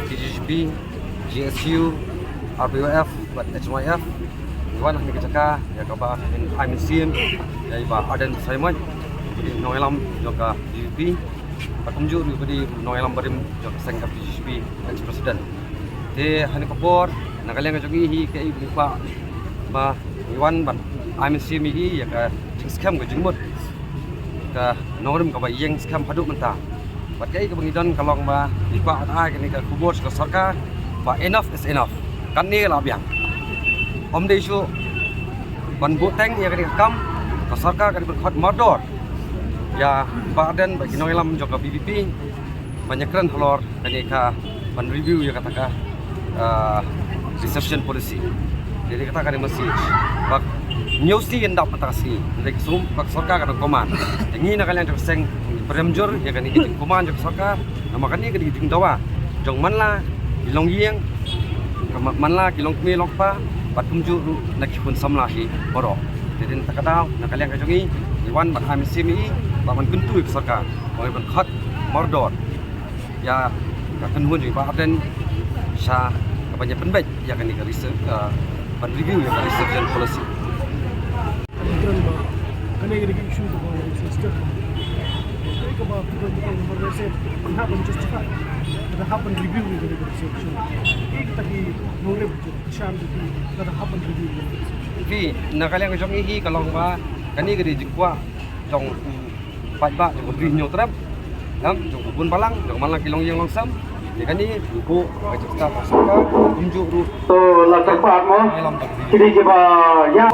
FTGB, GSU, RBOF, buat HYF. Iwan ni kecaka ya kaba I'm SIM ya iba Aden Simon jadi noelam juga DVP patumju di noelam barim juga sang FTGB ex president de hani kopor nakaliang jogi hi ke ibu pa ba Iwan ban I'm SIM hi ya ka scam ke jingmut ka norim ka ba yeng scam paduk mentah buat kai ke bangidon kalong ba ipa ai ke ni ka kubur ke sarkar ba enough is enough kan ni lah biang om de isu ban boteng ya kadi kam ke sarkar kadi berkhot mordor ya badan bagi noilam juga BBP banyak keren halor kani ka ban review ya kata ka reception policy jadi kata kani mesti bak nyusi endap matasi ndek sum bak sarkar kan koman ini nak kalian terseng beremjur ya kani gitu koman juga sarkar nama kani kadi gitu dawa jong manla ilong yeng manla kilong kmi lokpa patumju nakipun samlahi borok jadi tak kadau nak kalian kajongi Iwan ban AMSMI baman kuntu ke sarkar bagi ban khat mordor ya akan hun juga Aden sha banyak penbaik ya kan di research ban review ya research dan policy kena gini isu tu sistem itu bah kita berbiasa nak menjustify ada happen review ni dari research ini tapi boleh sham tu ada happen review vì nakaliang jong hi kalong ba kani gadi jikwa jong pat ba jong bri nyo trap dam jong bun balang jong malang kilong yang longsam thì kani ko ba jista sarkar unjuk ru तो लगभग mo jadi coba ya